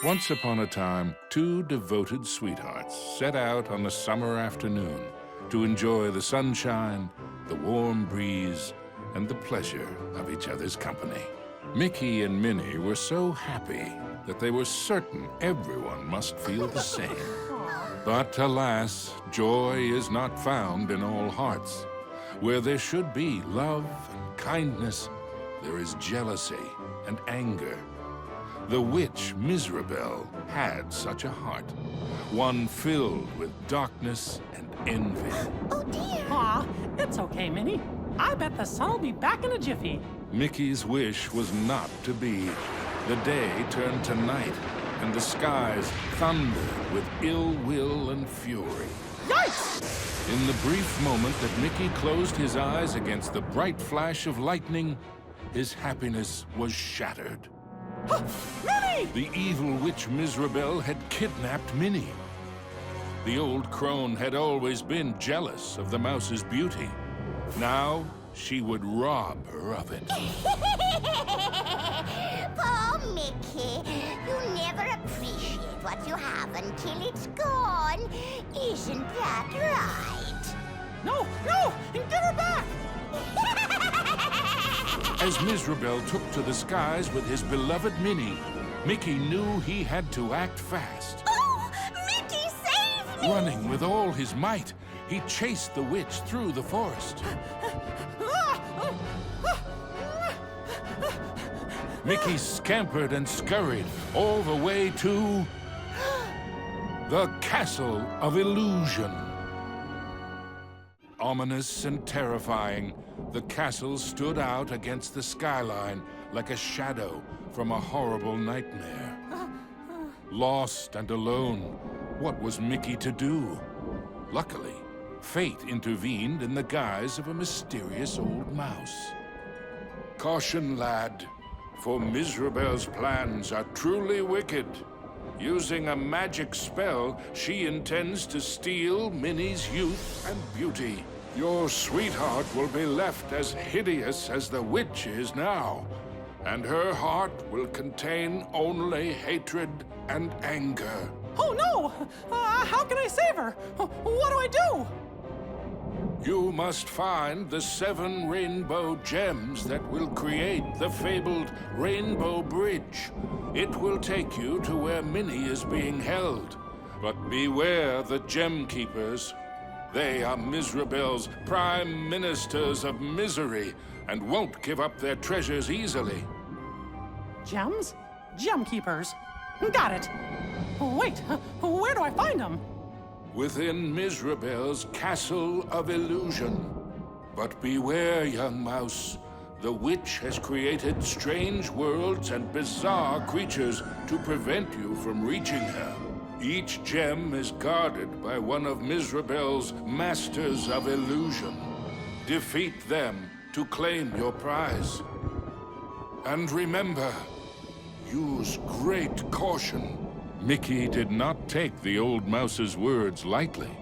Once upon a time, two devoted sweethearts set out on a summer afternoon to enjoy the sunshine, the warm breeze, and the pleasure of each other's company. Mickey and Minnie were so happy that they were certain everyone must feel the same. But alas, joy is not found in all hearts. Where there should be love and kindness, there is jealousy and anger. The witch Miserabel had such a heart, one filled with darkness and envy. Oh dear! Aw, it's okay, Minnie. I bet the sun will be back in a jiffy. Mickey's wish was not to be. The day turned to night, and the skies thundered with ill will and fury. Yikes! In the brief moment that Mickey closed his eyes against the bright flash of lightning, his happiness was shattered. Minnie! The evil witch Miserabel had kidnapped Minnie. The old crone had always been jealous of the mouse's beauty. Now, she would rob her of it. Poor Mickey, you never appreciate what you have until it's gone. Isn't that right? No, no! Give her back! As Miserabel took to the skies with his beloved Minnie, Mickey knew he had to act fast. Oh, Mickey, save me! Running with all his might, he chased the witch through the forest. Mickey scampered and scurried all the way to the Castle of Illusion. Ominous and terrifying, the castle stood out against the skyline like a shadow from a horrible nightmare. Lost and alone, what was Mickey to do? Luckily, fate intervened in the guise of a mysterious old mouse. Caution, lad, for Miserabel's plans are truly wicked. Using a magic spell, she intends to steal Minnie's youth and beauty. Your sweetheart will be left as hideous as the witch is now, and her heart will contain only hatred and anger. Oh no! How can I save her? What do I do? You must find the 7 rainbow gems that will create the fabled Rainbow Bridge. It will take you to where Minnie is being held. But beware the Gem Keepers. They are Miserabel's prime ministers of misery and won't give up their treasures easily. Gems? Gem keepers. Got it. Wait, where do I find them? Within Miserabel's Castle of Illusion. But beware, young mouse. The witch has created strange worlds and bizarre creatures to prevent you from reaching her. Each gem is guarded by one of Miserabel's Masters of Illusion. Defeat them to claim your prize. And remember, use great caution. Mickey did not take the old mouse's words lightly.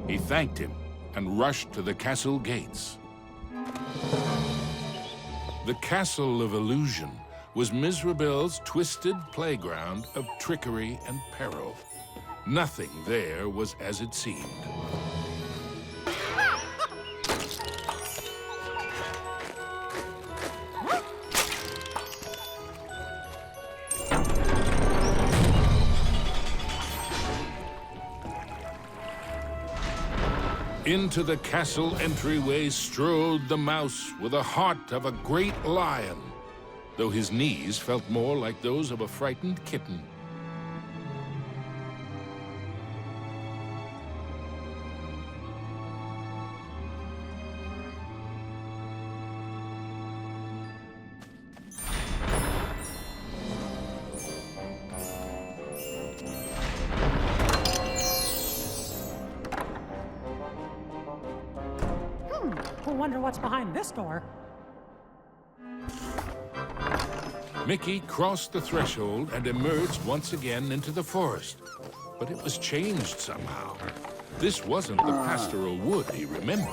He thanked him and rushed to the castle gates. The Castle of Illusion was Miserabel's twisted playground of trickery and peril. Nothing there was as it seemed. Into the castle entryway strode the mouse with the heart of a great lion, though his knees felt more like those of a frightened kitten. I wonder what's behind this door. Mickey crossed the threshold and emerged once again into the forest. But it was changed somehow. This wasn't the pastoral wood he remembered.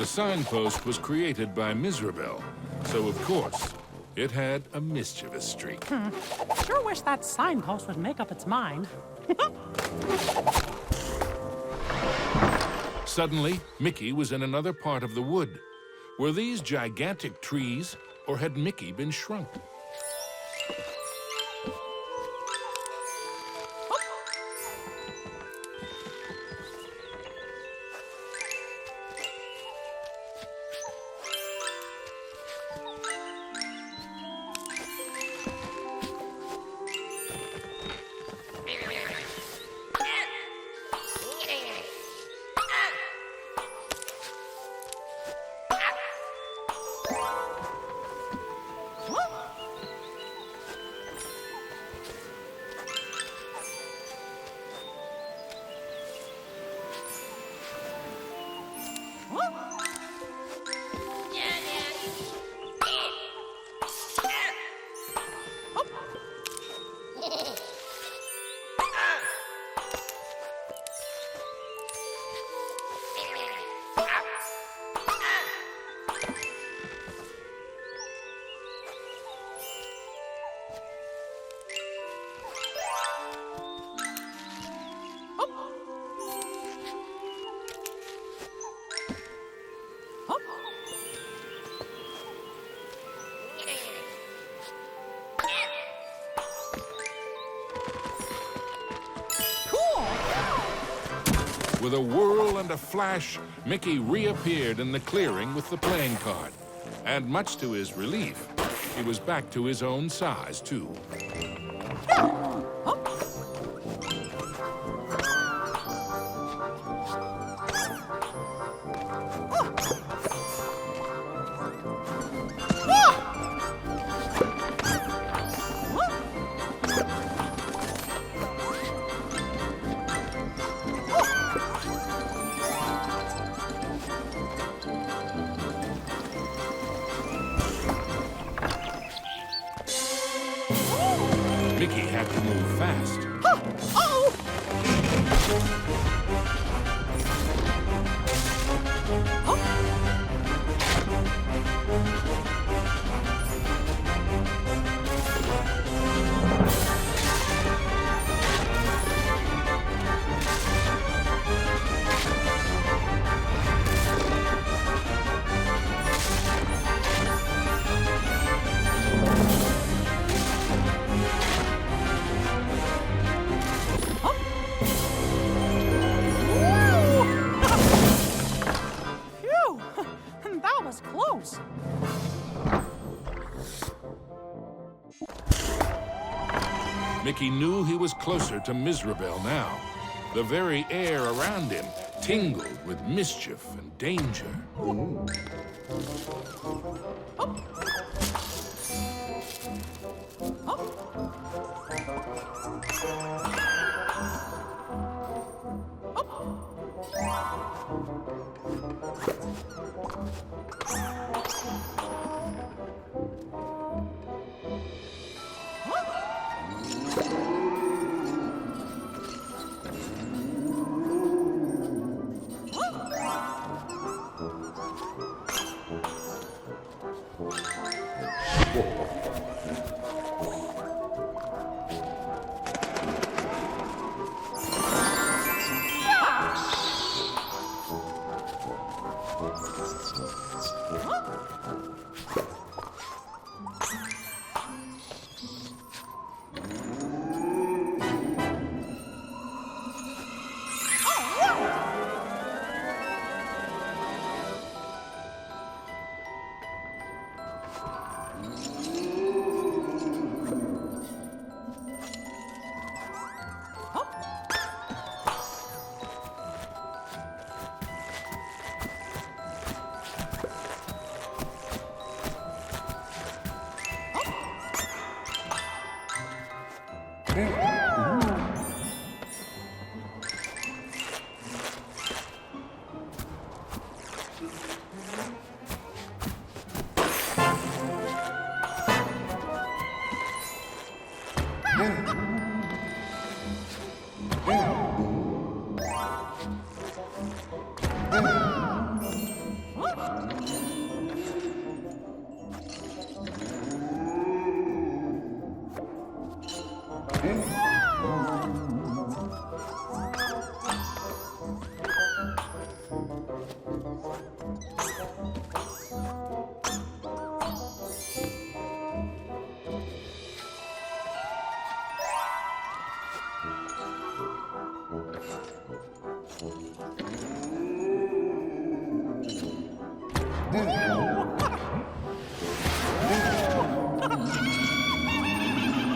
signpost was created by Miserable, so of course, it had a mischievous streak. Sure wish that signpost would make up its mind. Suddenly, Mickey was in another part of the wood. Were these gigantic trees, or had Mickey been shrunk? With a whirl and a flash, Mickey reappeared in the clearing with the playing card. And much to his relief, he was back to his own size, too. Mickey had to move fast. Phew! That was close. Mickey knew he was closer to Miserable now. The very air around him tingled with mischief and danger.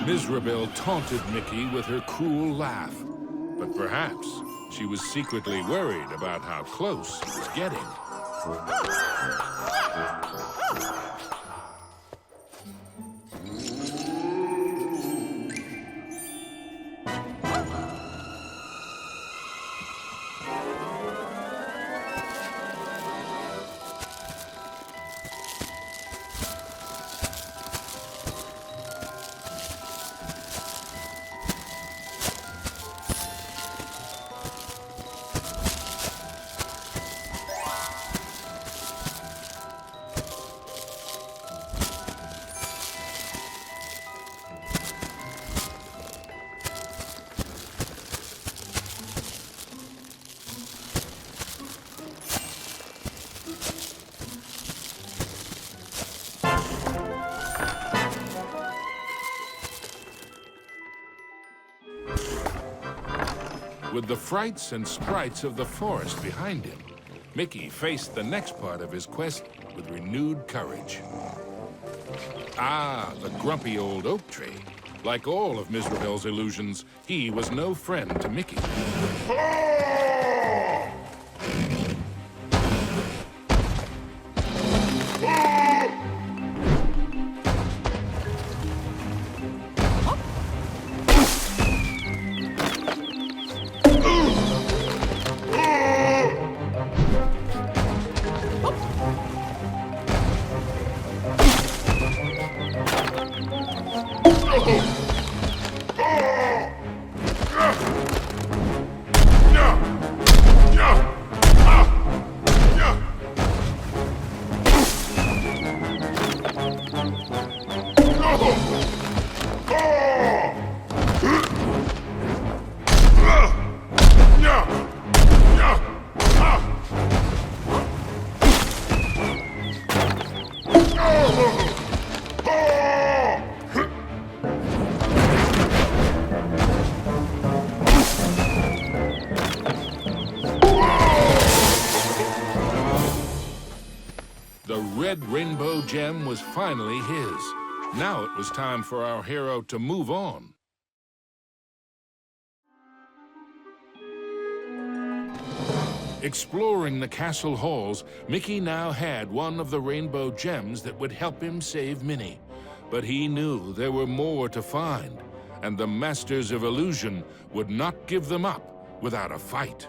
Mizrabel taunted Mickey with her cruel laugh, but perhaps she was secretly worried about how close he was getting. With the frights and sprites of the forest behind him, Mickey faced the next part of his quest with renewed courage. Ah, the grumpy old oak tree. Like all of Mizrabel's illusions, he was no friend to Mickey. The red rainbow gem was finally his. Now it was time for our hero to move on. Exploring the castle halls, Mickey now had one of the rainbow gems that would help him save Minnie. But he knew there were more to find, and the Masters of Illusion would not give them up without a fight.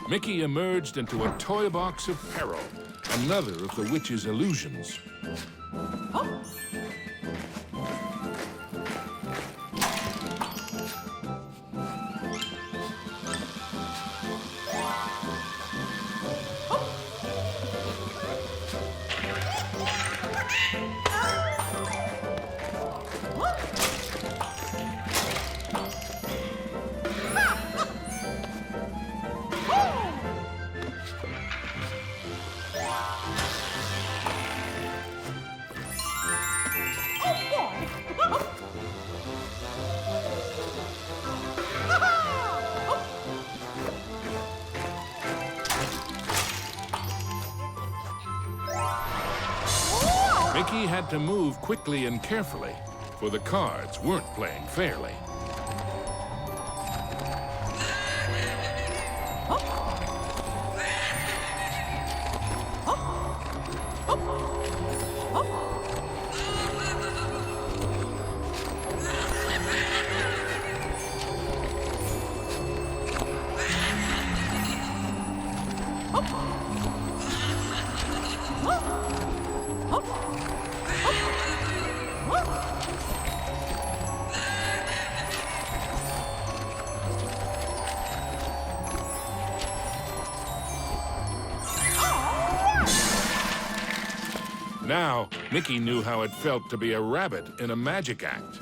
Mickey emerged into a toy box of peril, another of the witch's illusions. Mickey had to move quickly and carefully, for the cards weren't playing fairly. Now, Mickey knew how it felt to be a rabbit in a magic act.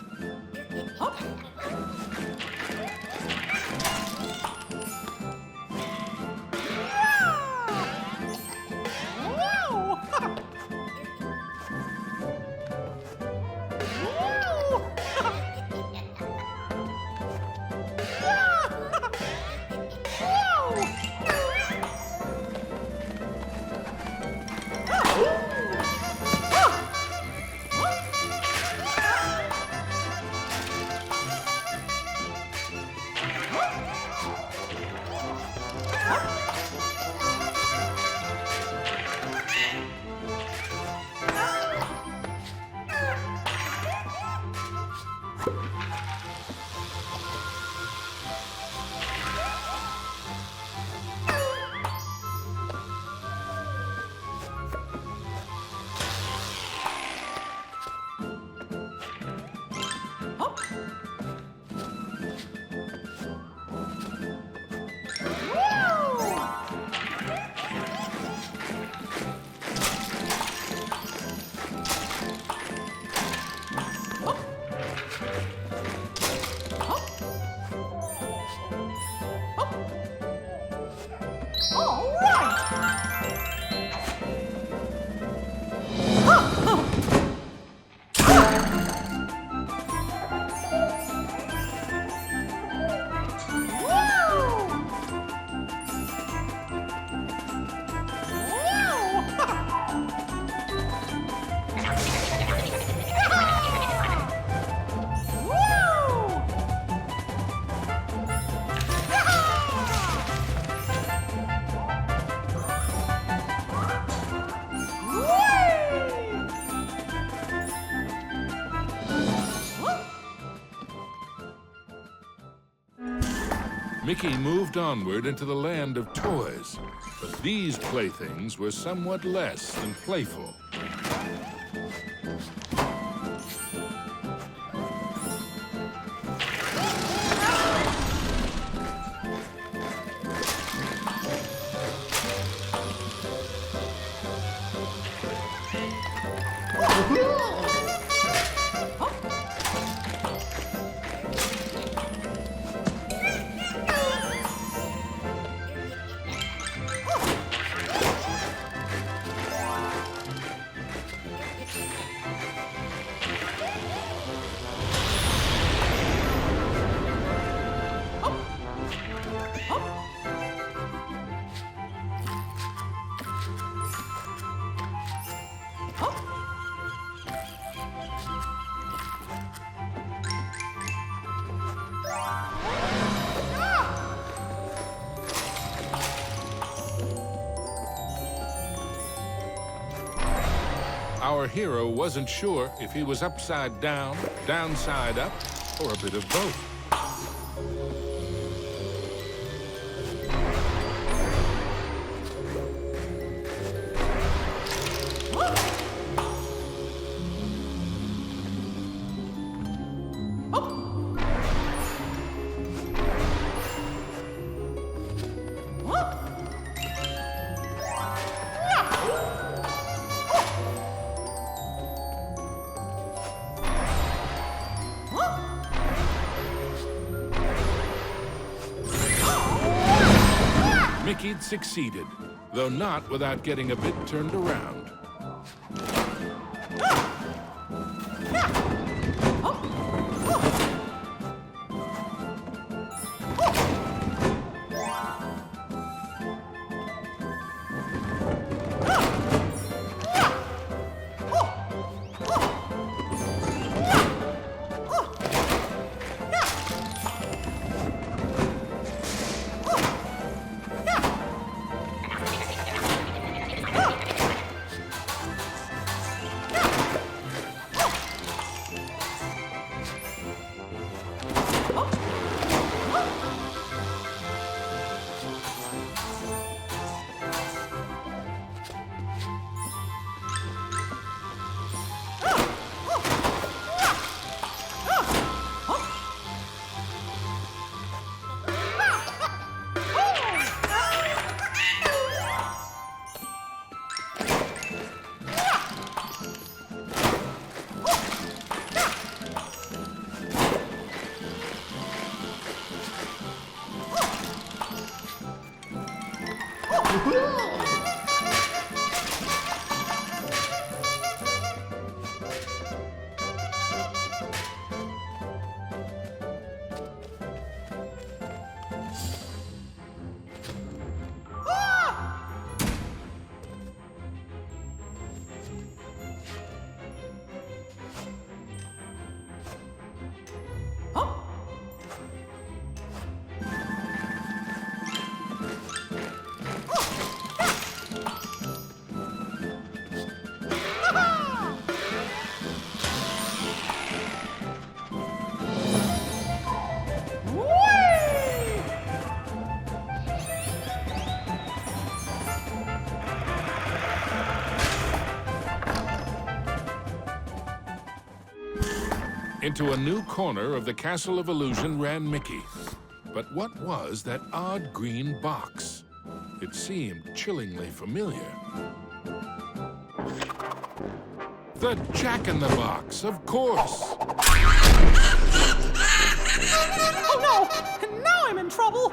Mickey moved onward into the land of toys, but these playthings were somewhat less than playful. Our hero wasn't sure if he was upside down, downside up, or a bit of both. Mickey'd succeeded, though not without getting a bit turned around. Into a new corner of the Castle of Illusion ran Mickey. But what was that odd green box? It seemed chillingly familiar. The Jack-in-the-Box, of course! Oh no! Now I'm in trouble!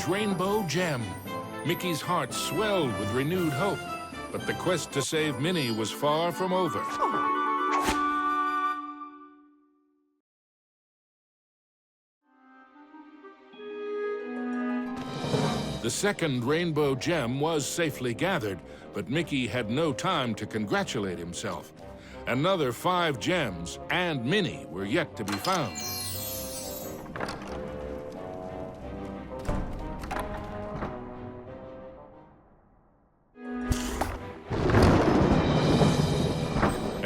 Rainbow gem. Mickey's heart swelled with renewed hope, but the quest to save Minnie was far from over. The second rainbow gem was safely gathered, but Mickey had no time to congratulate himself. Another 5 gems and Minnie were yet to be found.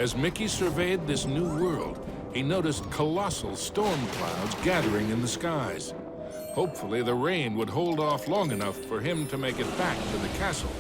As Mickey surveyed this new world, he noticed colossal storm clouds gathering in the skies. Hopefully, the rain would hold off long enough for him to make it back to the castle.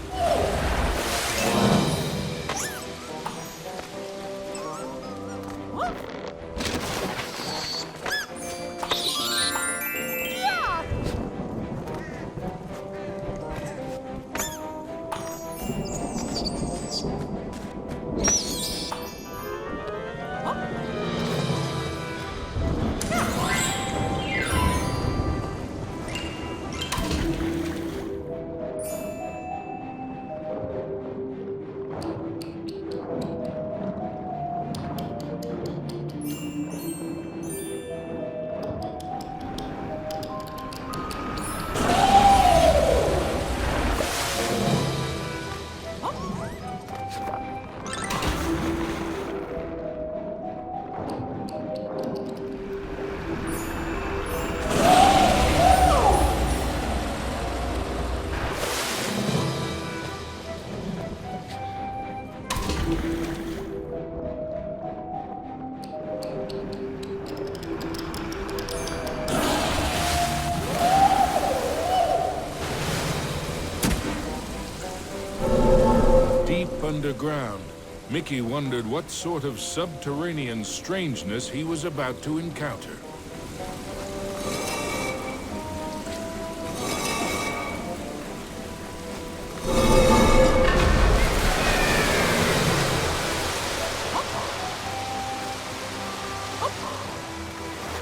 underground, Mickey wondered what sort of subterranean strangeness he was about to encounter.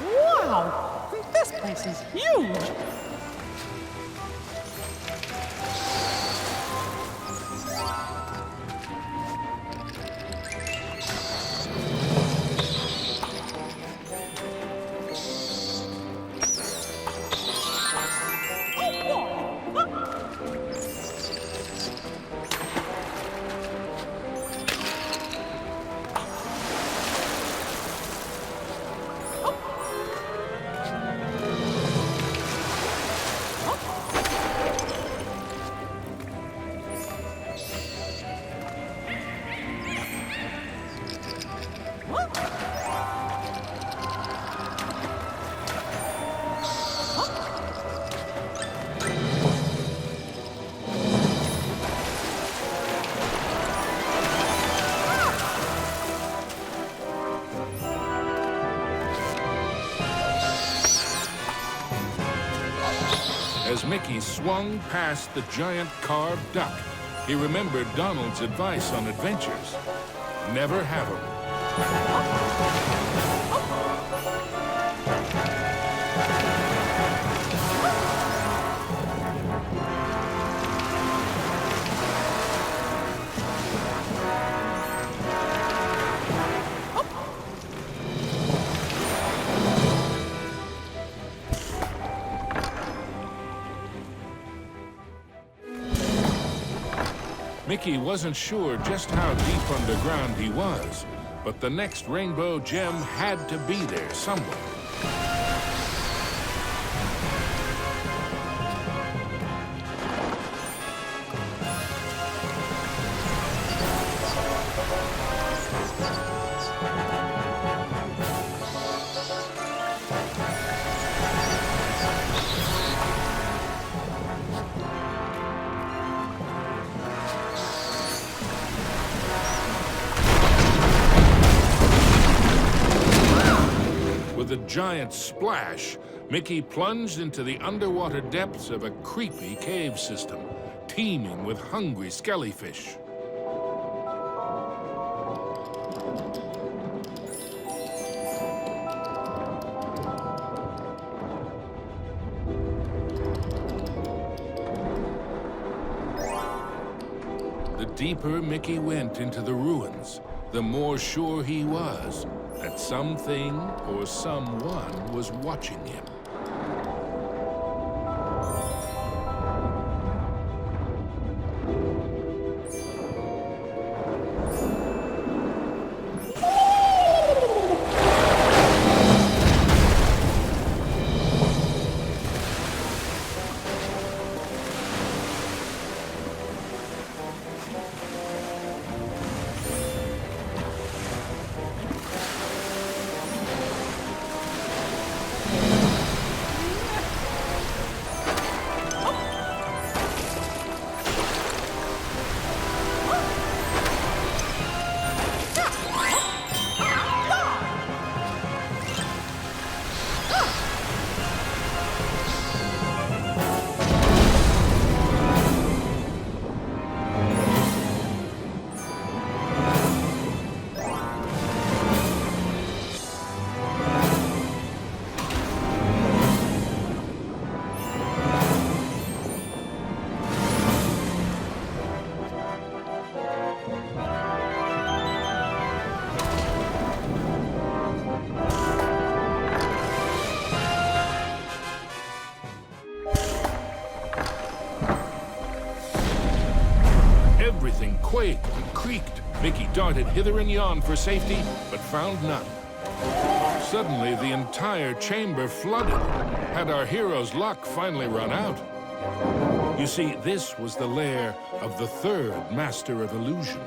Wow! This place is huge! As Mickey swung past the giant carved duck, he remembered Donald's advice on adventures. Never have 'em. Mickey wasn't sure just how deep underground he was, but the next rainbow gem had to be there somewhere. With a giant splash, Mickey plunged into the underwater depths of a creepy cave system, teeming with hungry skellyfish. The deeper Mickey went into the ruins, the more sure he was that something or someone was watching him. Everything quaked and creaked. Mickey darted hither and yon for safety, but found none. Suddenly, the entire chamber flooded. Had our hero's luck finally run out? You see, this was the lair of the third Master of Illusion.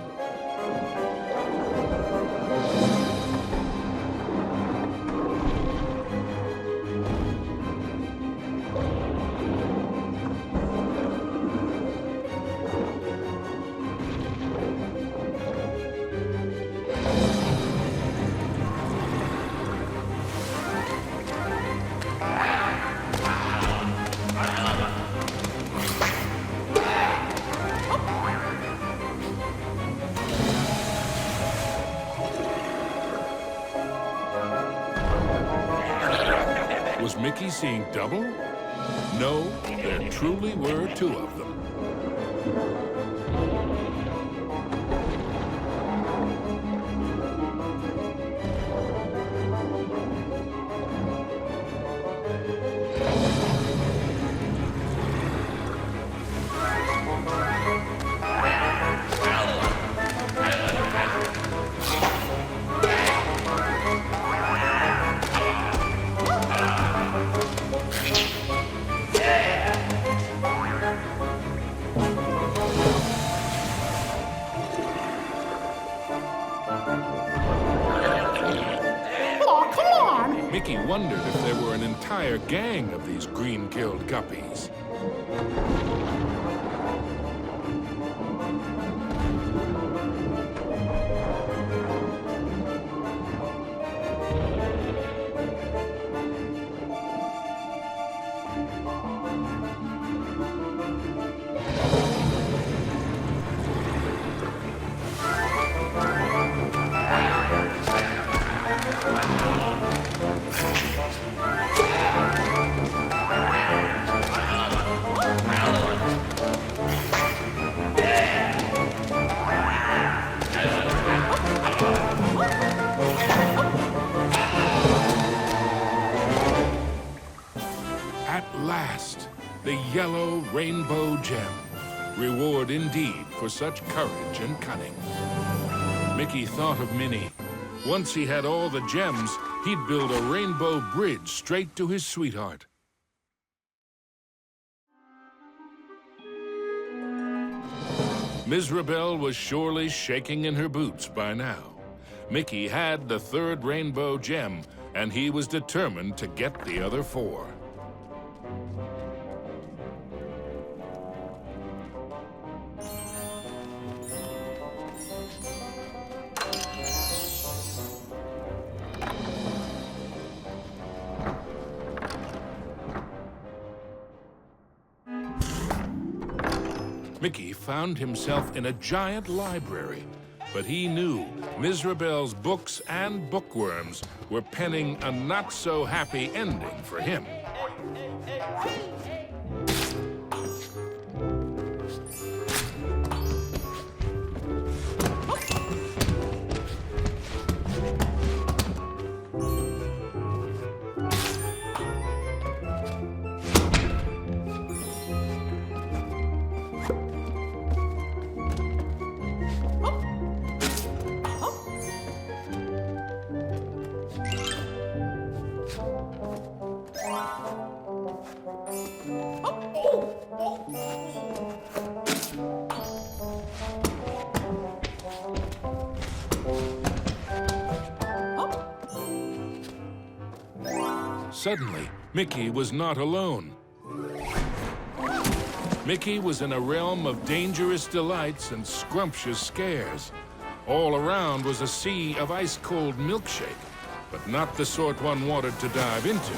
Mickey seeing double? No, there truly were two of them. Oh, come on! Mickey wondered if there were an entire gang of these green-killed guppies. At last, the yellow rainbow gem. Reward indeed for such courage and cunning. Mickey thought of Minnie. Once he had all the gems, he'd build a rainbow bridge straight to his sweetheart. Mizrabel was surely shaking in her boots by now. Mickey had the third rainbow gem, and he was determined to get the other four. Mickey found himself in a giant library, but he knew Mizrabel's books and bookworms were penning a not-so-happy ending for him. Suddenly, Mickey was not alone. Mickey was in a realm of dangerous delights and scrumptious scares. All around was a sea of ice-cold milkshake, but not the sort one wanted to dive into.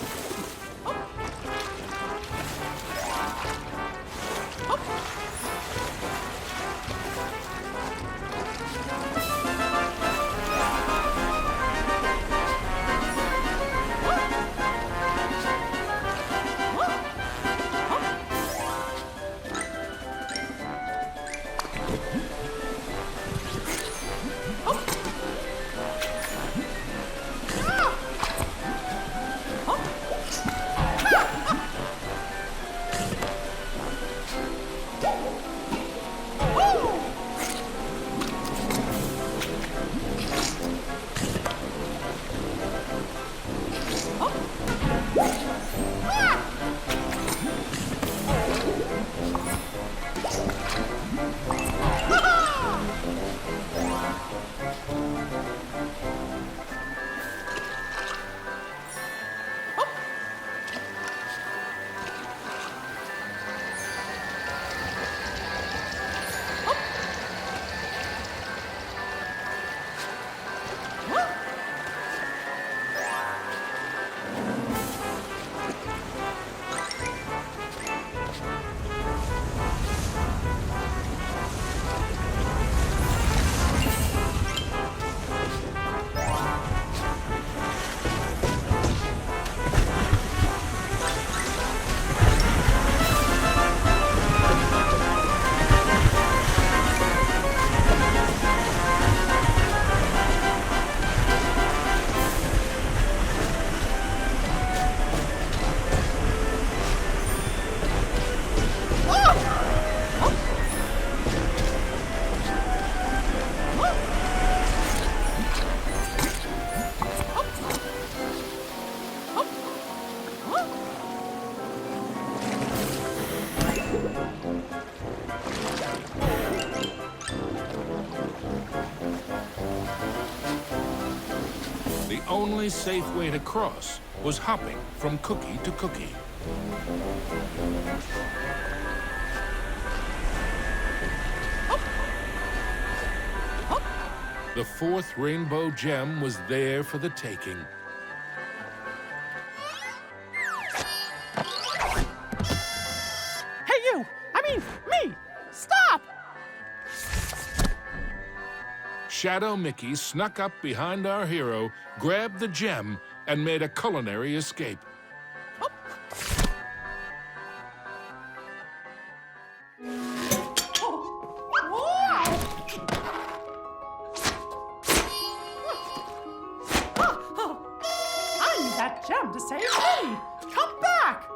only safe way to cross was hopping from cookie to cookie. The fourth rainbow gem was there for the taking. Hey, you! I mean, me! Stop! Shadow Mickey snuck up behind our hero, grabbed the gem, and made a culinary escape. I need that gem to save Minnie! Come back!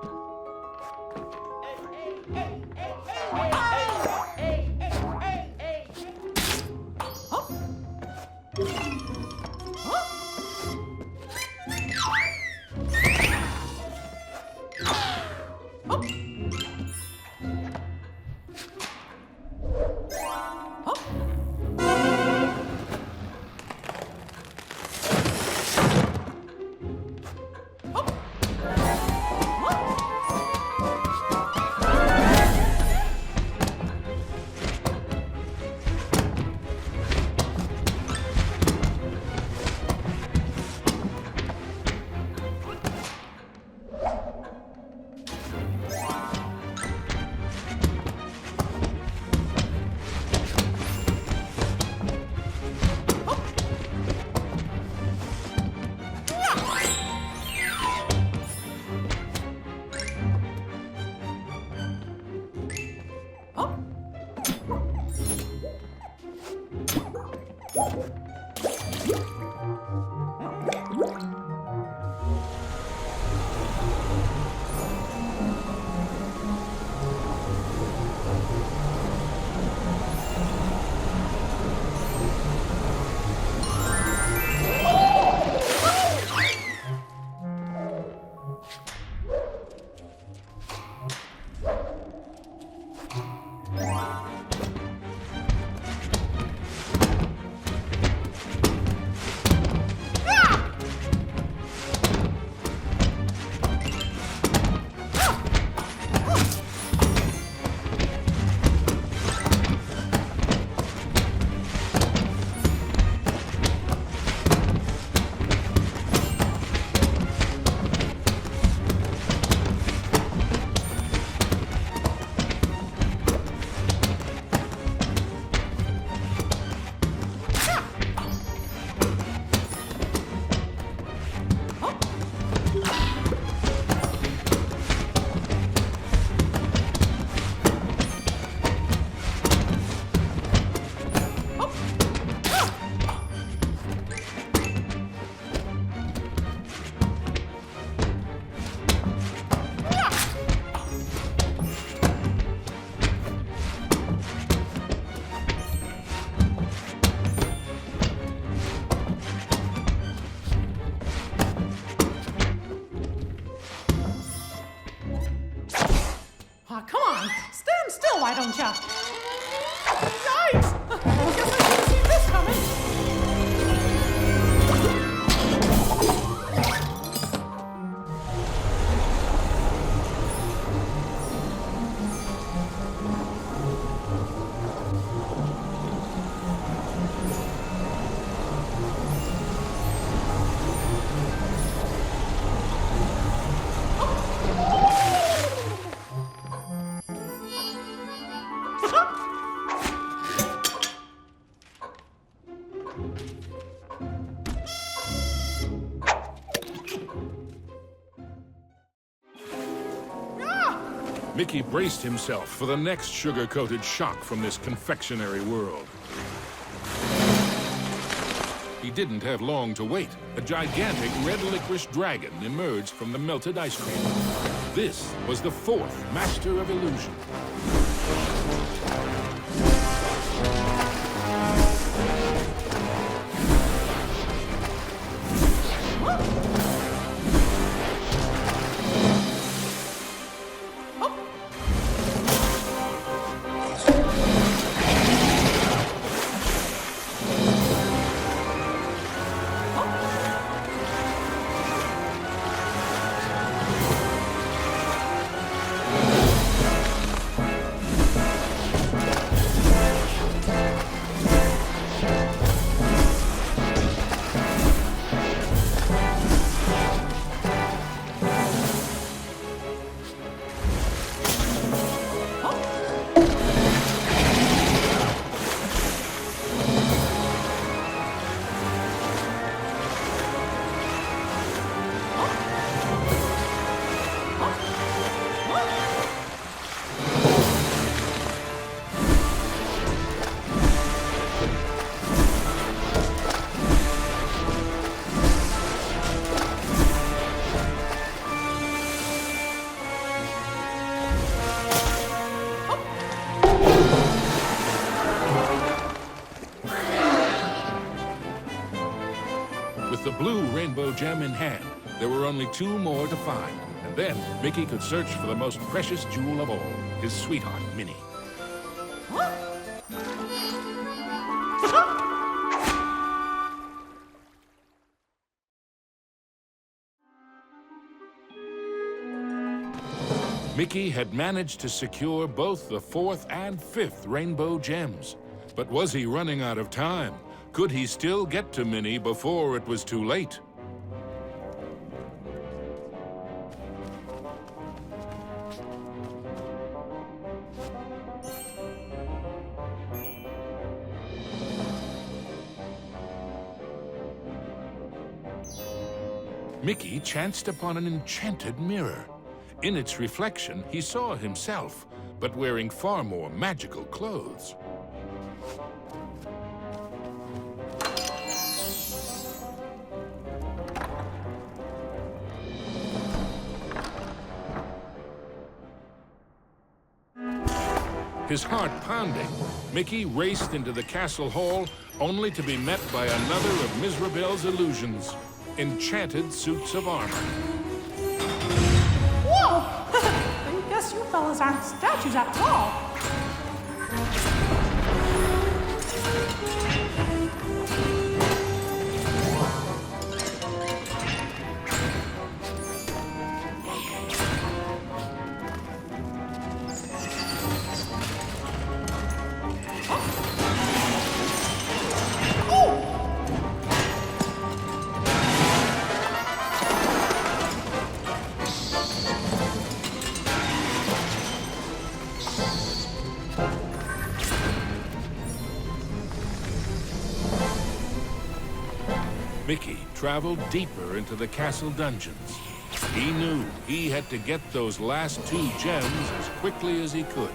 Why don't ya? Yikes! Guess I didn't see this coming. Mickey braced himself for the next sugar-coated shock from this confectionery world. He didn't have long to wait. A gigantic red licorice dragon emerged from the melted ice cream. This was the fourth Master of Illusion. blue rainbow gem in hand, there were only 2 more to find. And then Mickey could search for the most precious jewel of all, his sweetheart, Minnie. Mickey had managed to secure both the 4th and 5th rainbow gems. But was he running out of time? Could he still get to Minnie before it was too late? Mickey chanced upon an enchanted mirror. In its reflection, he saw himself, but wearing far more magical clothes. His heart pounding, Mickey raced into the castle hall, only to be met by another of Mizrabel's illusions, enchanted suits of armor. Whoa! I guess you fellas aren't statues after all. Mickey traveled deeper into the castle dungeons. He knew he had to get those last 2 gems as quickly as he could.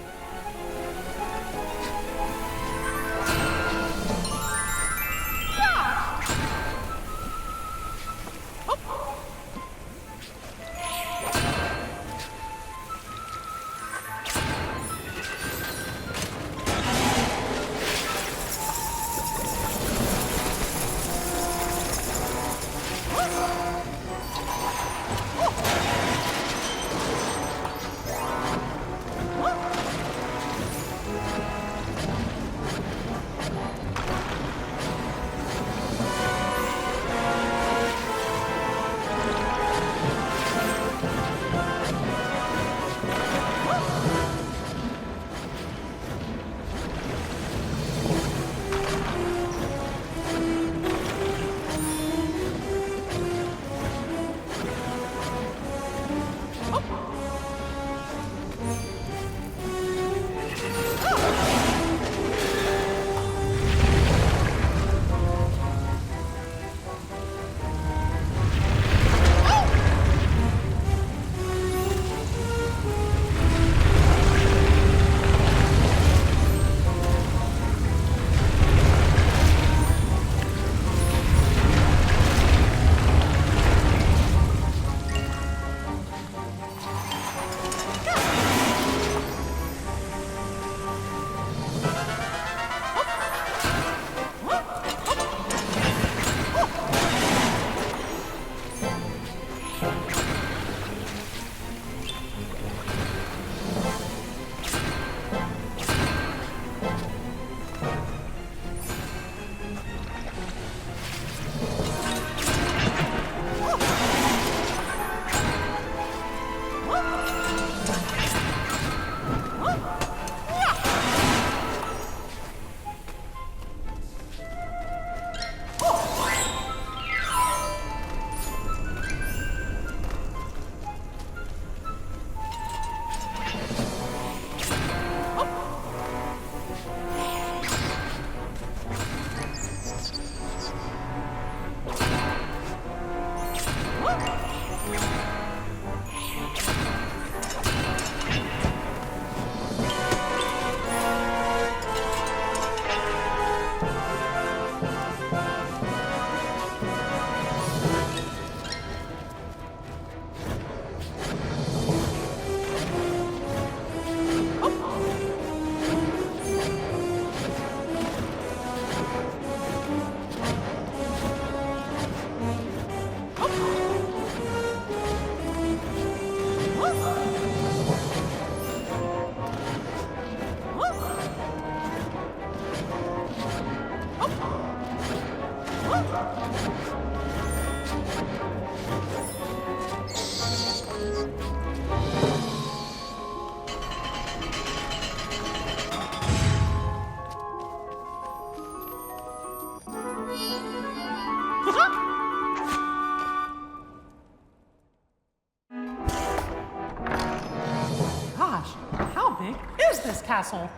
big is this castle?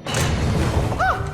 Ah!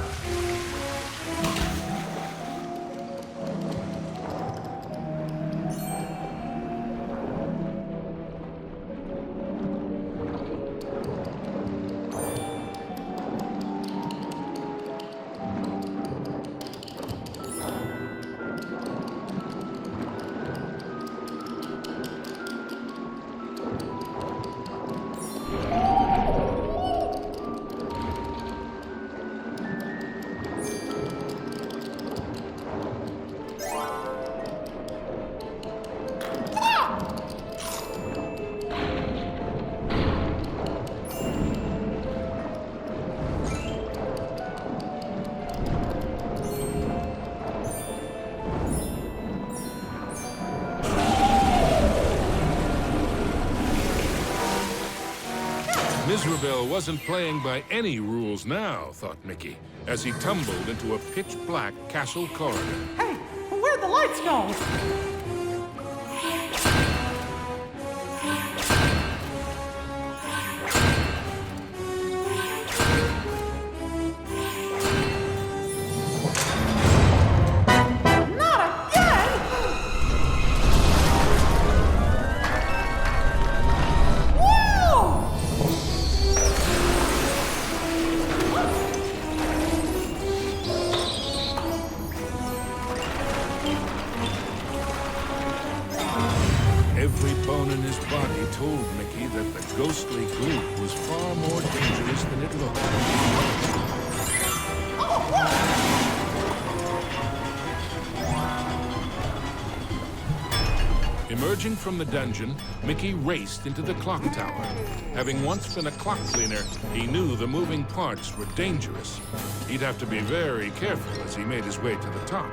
Miserable wasn't playing by any rules now, thought Mickey, as he tumbled into a pitch-black castle corridor. Hey, where'd the lights go? Every bone in his body told Mickey that the ghostly gloop was far more dangerous than it looked. Emerging from the dungeon, Mickey raced into the clock tower. Having once been a clock cleaner, he knew the moving parts were dangerous. He'd have to be very careful as he made his way to the top.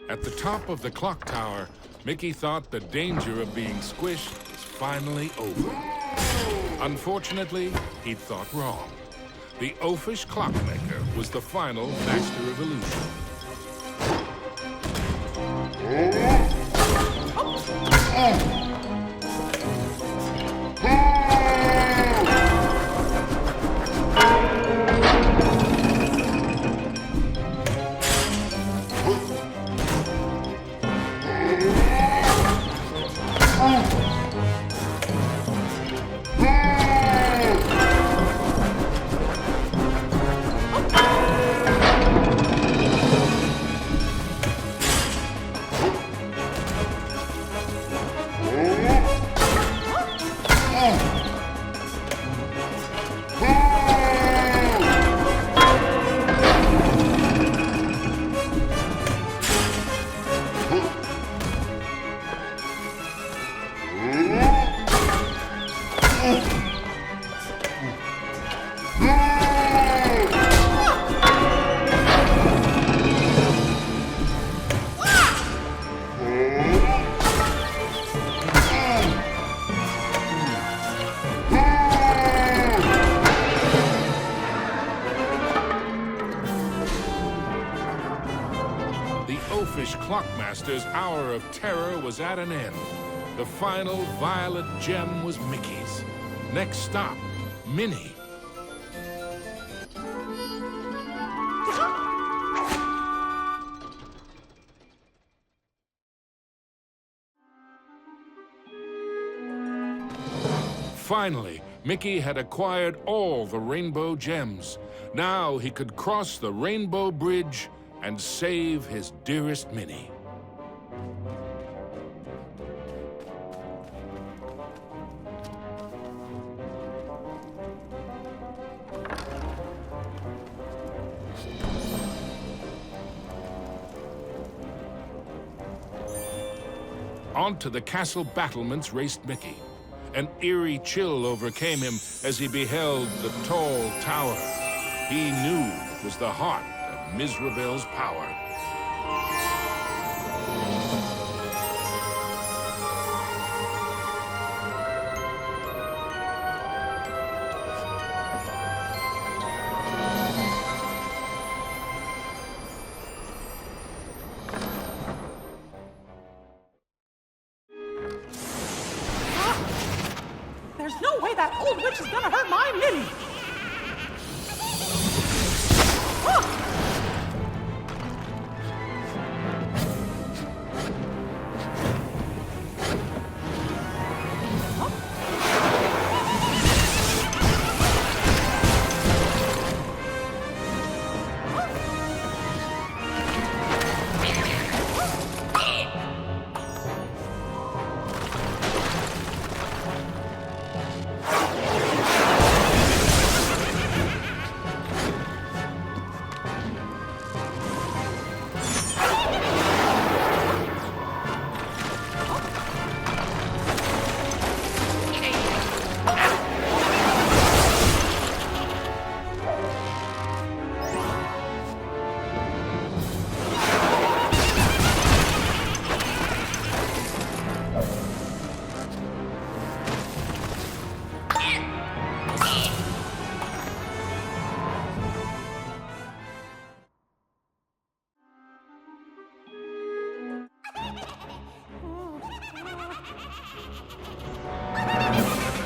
At the top of the clock tower, Mickey thought the danger of being squished was finally over. Unfortunately, he'd thought wrong. The oafish clockmaker was the final master of illusion. Clockmaster's hour of terror was at an end. The final violet gem was Mickey's. Next stop, Minnie. Finally, Mickey had acquired all the rainbow gems. Now he could cross the Rainbow Bridge and save his dearest Minnie. Onto the castle battlements raced Mickey. An eerie chill overcame him as he beheld the tall tower. He knew it was the heart of Mizrabel's power. There's no way that old witch is gonna hurt my Minnie! Ah!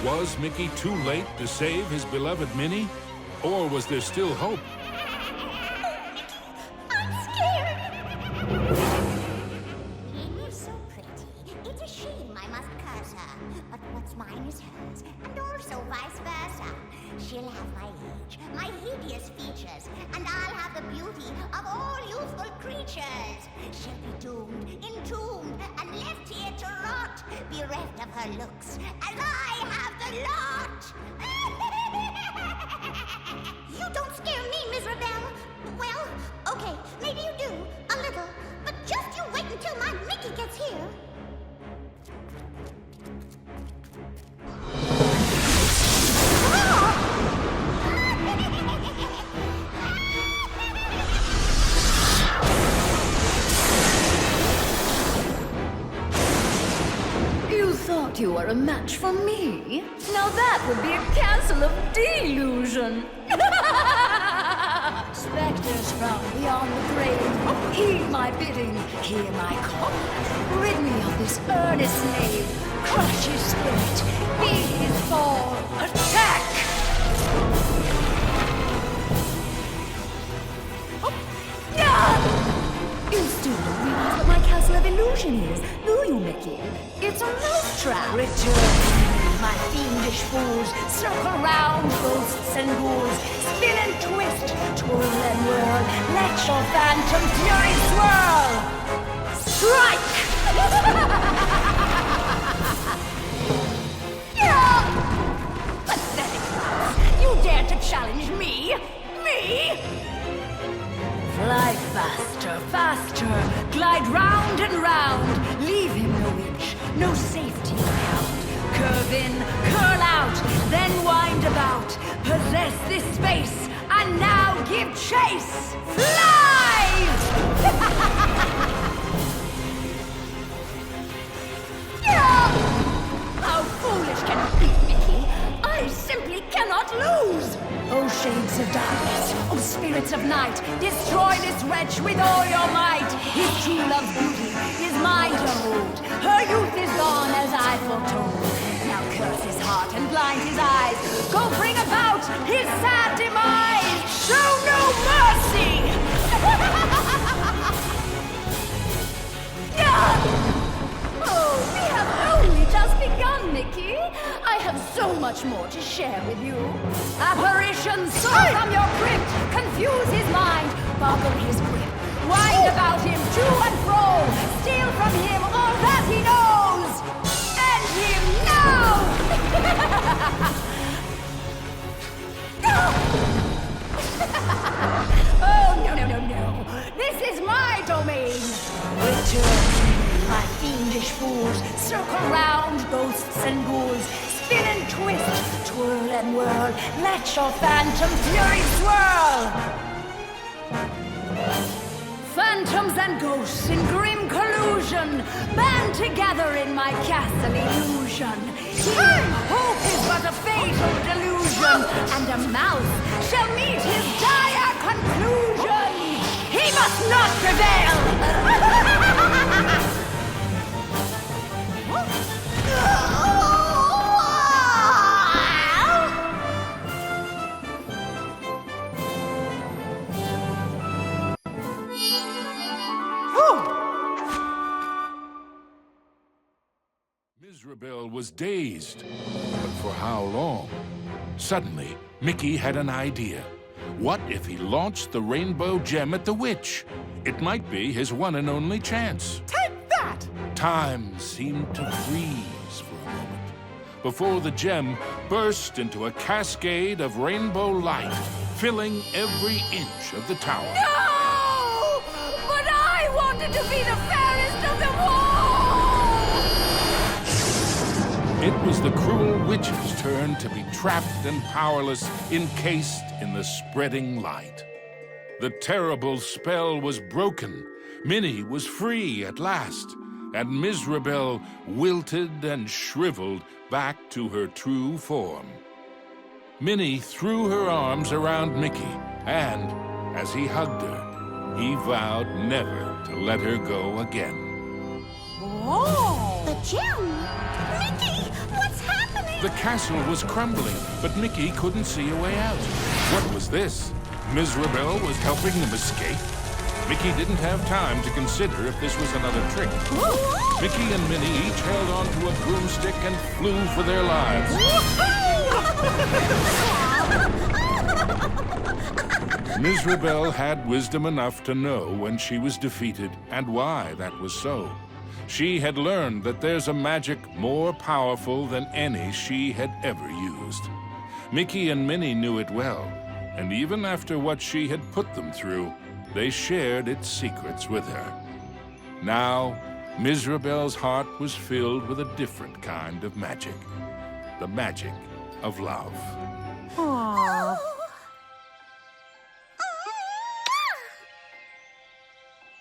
Was Mickey too late to save his beloved Minnie? Or was there still hope? I'm scared. Minnie's so pretty. It's a shame I must curse her. But what's mine is hers, and also vice versa. She'll have my age, my hideous features, and I'll have the beauty of all youthful creatures. She'll be doomed, entombed, and left here to rot, bereft of her looks, as I have the lot. You don't scare me, Mizrabel. Well, okay, maybe you do, a little, but just you wait until my Mickey gets here. You thought you were a match for me? Now that would be a castle of delusion. Specters from beyond the grave, heed my bidding, hear my call. Rid me of this earnest slave, crush his spirit, be his fall. Attack! You still don't realize what my castle of illusion is, do you, Mickey? It's a love trap. Return, my fiendish fools. Circle round, ghosts and ghouls. Spin and twist, twirl and whirl. Let your phantom fury swirl. Strike! Pathetic rats! You dare to challenge me? Me? Fly faster, faster, glide round and round. Leave him no inch, no safety found. Curve in, curl out, then wind about. Possess this space, and now give chase. Fly! How foolish can you be, Mickey? I simply cannot lose! Oh, shades of darkness, oh, spirits of night, destroy this wretch with all your might! His true love's beauty mind removed. Her youth is gone as I foretold. Now curse his heart and blind his eyes. Go bring about his sad demise. Show no mercy. Oh, we have only just begun, Mickey. I have so much more to share with you. Apparitions soar from your crypt, confuse his mind, boggle his grip, wind about him to and fro, steal from him all that he knows. End him now! Oh, no. This is my domain. Return to me, my fiendish fools. Circle round, ghosts and ghouls. Spin and twist, twirl and whirl. Let your phantom fury swirl. Phantoms and ghosts in grim collusion band together in my castle illusion. Here, hope is but a fatal delusion, and a mouse shall meet his dire conclusion. He must not prevail! Mizrabel was dazed, but for how long? Suddenly, Mickey had an idea. What if he launched the rainbow gem at the witch? It might be his one and only chance. Take that! Time seemed to freeze for a moment before the gem burst into a cascade of rainbow light, filling every inch of the tower. No! But I wanted to be the fairest of them all! It was the cruel witch's turn to be trapped and powerless, encased in the spreading light. The terrible spell was broken. Minnie was free at last, and Mizrabel wilted and shriveled back to her true form. Minnie threw her arms around Mickey, and as he hugged her, he vowed never to let her go again. Whoa! The gem? Mickey, what's happening? The castle was crumbling, but Mickey couldn't see a way out. What was this? Mizrabel was helping them escape? Mickey didn't have time to consider if this was another trick. Mickey and Minnie each held onto a broomstick and flew for their lives. Mizrabel had wisdom enough to know when she was defeated and why that was so. She had learned that there's a magic more powerful than any she had ever used. Mickey and Minnie knew it well, and even after what she had put them through, they shared its secrets with her. Now, Mizrabel's heart was filled with a different kind of magic. The magic of love. Aww.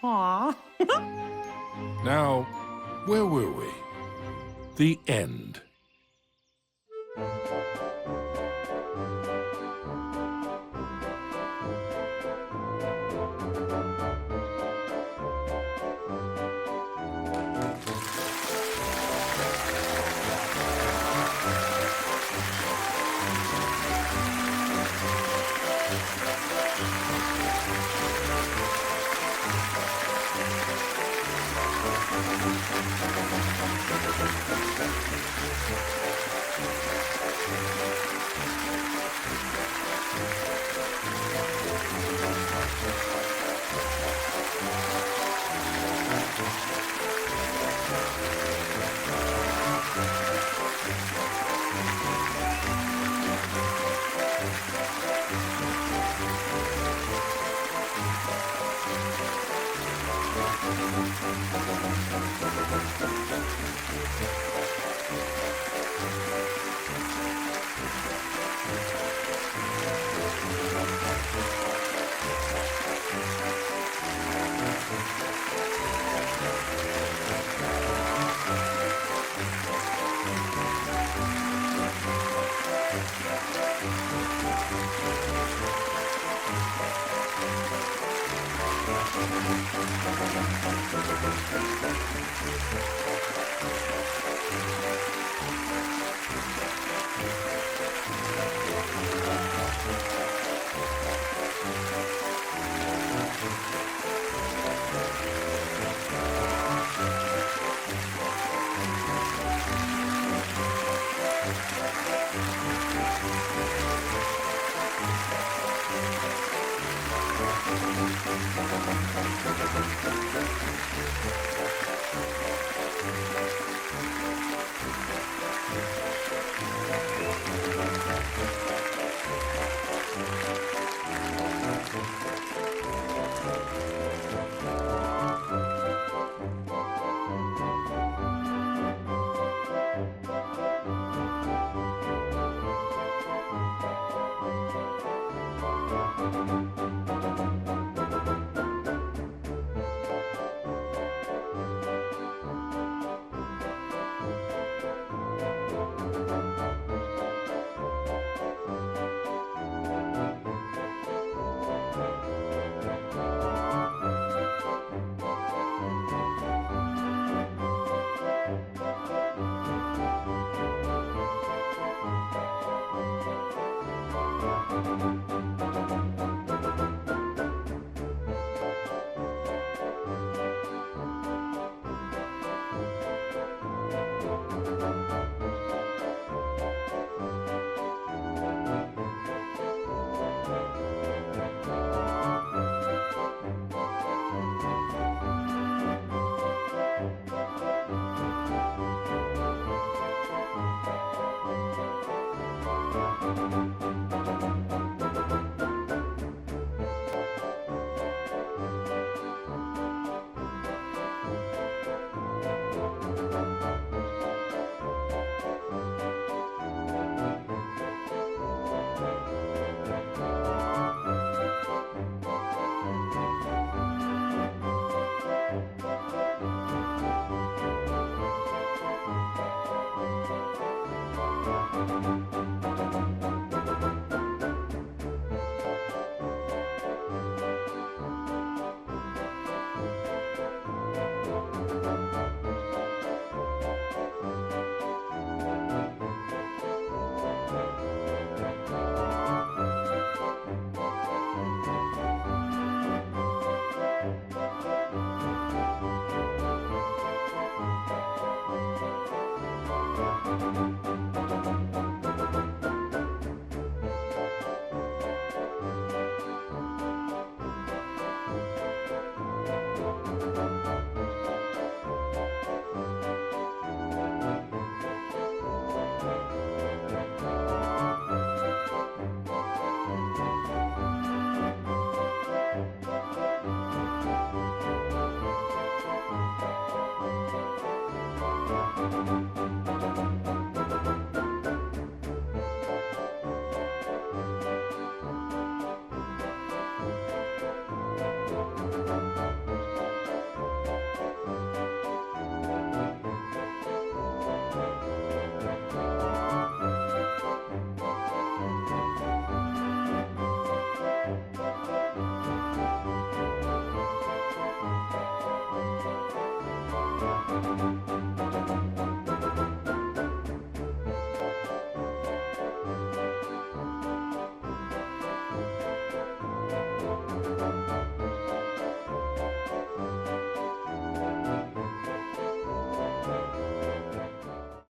Aww. Now, where were we? The end.